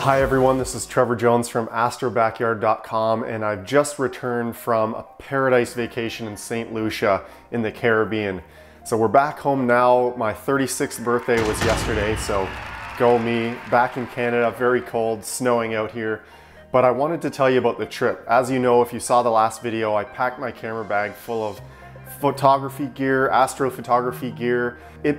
Hi everyone, this is Trevor Jones from AstroBackyard.com, and I've just returned from a paradise vacation in St. Lucia in the Caribbean. So we're back home now. My 36th birthday was yesterday, so go me. Back in Canada, very cold, snowing out here. But I wanted to tell you about the trip. As you know, if you saw the last video, I packed my camera bag full of photography gear, astrophotography gear. It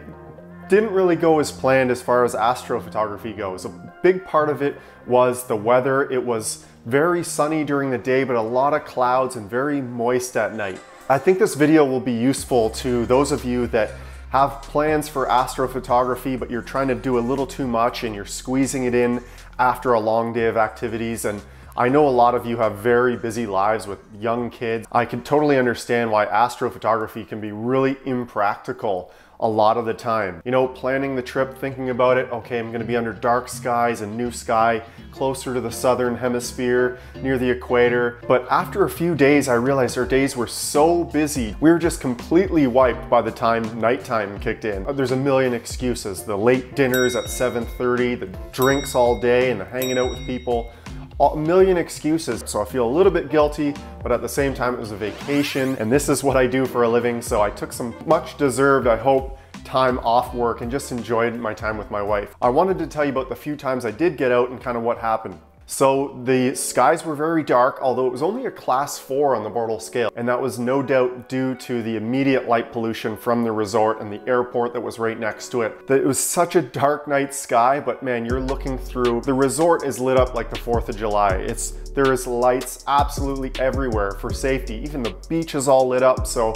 didn't really go as planned as far as astrophotography goes. A big part of it was the weather. It was very sunny during the day, but a lot of clouds and very moist at night. I think this video will be useful to those of you that have plans for astrophotography, but you're trying to do a little too much and you're squeezing it in after a long day of activities. And I know a lot of you have very busy lives with young kids. I can totally understand why astrophotography can be really impractical a lot of the time. You know, planning the trip, thinking about it, okay, I'm gonna be under dark skies and new sky, closer to the southern hemisphere, near the equator. But after a few days, I realized our days were so busy. We were just completely wiped by the time nighttime kicked in. There's a million excuses. The late dinners at 7:30, the drinks all day and the hanging out with people. A million excuses. So I feel a little bit guilty, but at the same time it was a vacation and this is what I do for a living. So I took some much deserved, I hope, time off work and just enjoyed my time with my wife. I wanted to tell you about the few times I did get out and kind of what happened. So the skies were very dark, although it was only a class 4 on the Bortle scale. And that was no doubt due to the immediate light pollution from the resort and the airport that was right next to it. It was such a dark night sky, but man, you're looking through. The resort is lit up like the 4th of July. There is lights absolutely everywhere for safety. Even the beach is all lit up, so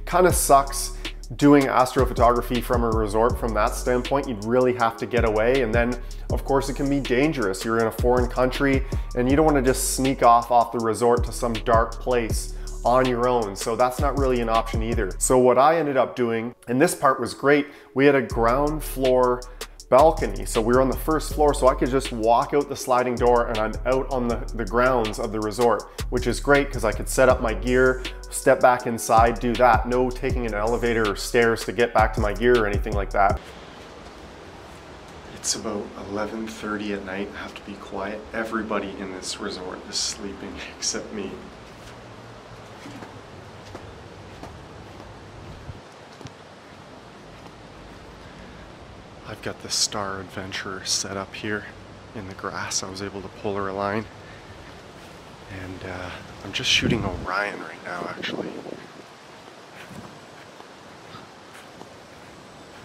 kind of sucks doing astrophotography from a resort from that standpoint. You'd really have to get away, and then of course it can be dangerous. You're in a foreign country and you don't want to just sneak off the resort to some dark place on your own, so that's not really an option either. So what I ended up doing, and this part was great, we had a ground floor balcony. So we were on the first floor, so I could just walk out the sliding door and I'm out on the grounds of the resort, which is great because I could set up my gear, step back inside, do that. No taking an elevator or stairs to get back to my gear or anything like that. It's about 11:30 at night. I have to be quiet. Everybody in this resort is sleeping except me. I've got the Star Adventurer set up here in the grass. I was able to pull her a line. And I'm just shooting Orion right now, actually.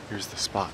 Here's the spot.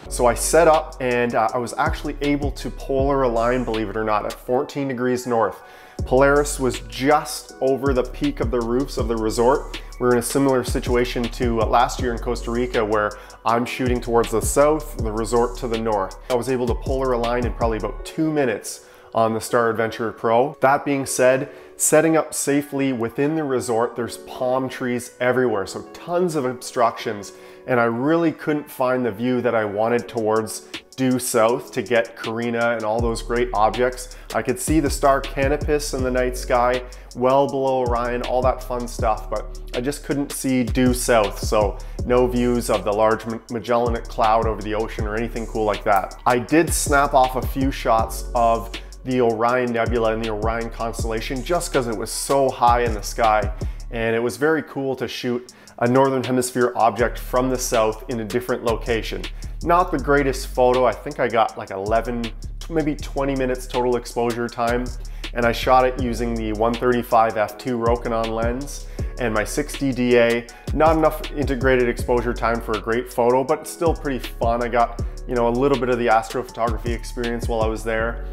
So I set up and I was actually able to polar align, believe it or not, at 14 degrees north. Polaris was just over the peak of the roofs of the resort. We're in a similar situation to last year in Costa Rica, where I'm shooting towards the south, the resort to the north. I was able to polar align in probably about 2 minutes on the Star Adventurer Pro. That being said, setting up safely within the resort, there's palm trees everywhere, so tons of obstructions, and I really couldn't find the view that I wanted towards due south to get Carina and all those great objects. I could see the star Canopus in the night sky, well below Orion, all that fun stuff, but I just couldn't see due south, so no views of the large Magellanic Cloud over the ocean or anything cool like that. I did snap off a few shots of the Orion Nebula and the Orion constellation just because it was so high in the sky, and it was very cool to shoot a northern hemisphere object from the south in a different location. Not the greatest photo. I think I got like 11, maybe 20 minutes total exposure time, and I shot it using the 135 f2 Rokinon lens and my 6D DA. Not enough integrated exposure time for a great photo, but still pretty fun. I got, you know, a little bit of the astrophotography experience while I was there.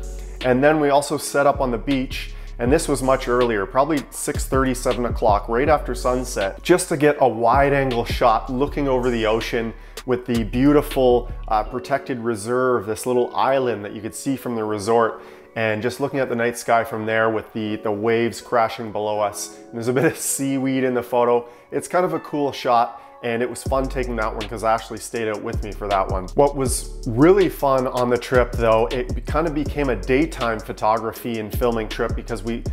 And then we also set up on the beach, and this was much earlier, probably 6:30, 7 o'clock, right after sunset, just to get a wide angle shot looking over the ocean with the beautiful protected reserve, this little island that you could see from the resort, and just looking at the night sky from there with the waves crashing below us. And there's a bit of seaweed in the photo. It's kind of a cool shot, and it was fun taking that one because Ashley stayed out with me for that one. What was really fun on the trip though, it kind of became a daytime photography and filming trip because we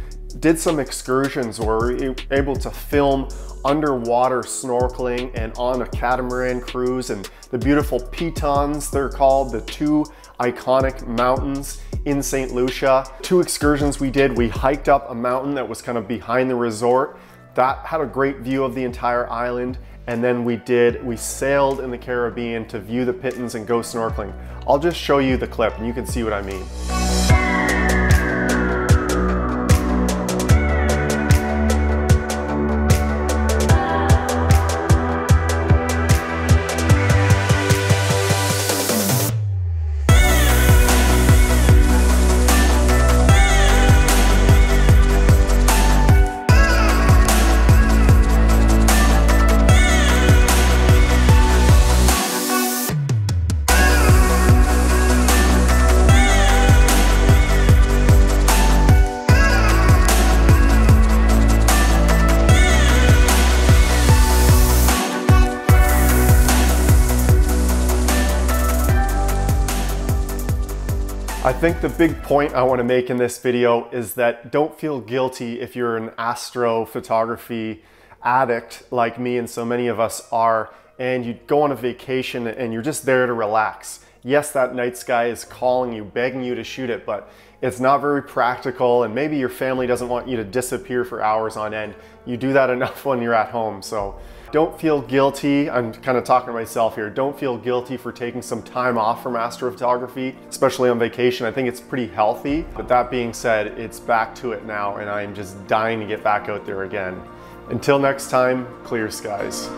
did some excursions where we were able to film underwater snorkeling and on a catamaran cruise, and the beautiful pitons, they're called, the two iconic mountains in St. Lucia. Two excursions we did. We hiked up a mountain that was kind of behind the resort. That had a great view of the entire island. And then we sailed in the Caribbean to view the pitons and go snorkeling. I'll just show you the clip and you can see what I mean. I think the big point I want to make in this video is that don't feel guilty if you're an astrophotography addict like me and so many of us are, and you go on a vacation and you're just there to relax. Yes, that night sky is calling you, begging you to shoot it, but it's not very practical, and maybe your family doesn't want you to disappear for hours on end. You do that enough when you're at home, so don't feel guilty. I'm kind of talking to myself here. Don't feel guilty for taking some time off from astrophotography, especially on vacation. I think it's pretty healthy. But that being said, it's back to it now, and I'm just dying to get back out there again. Until next time, clear skies.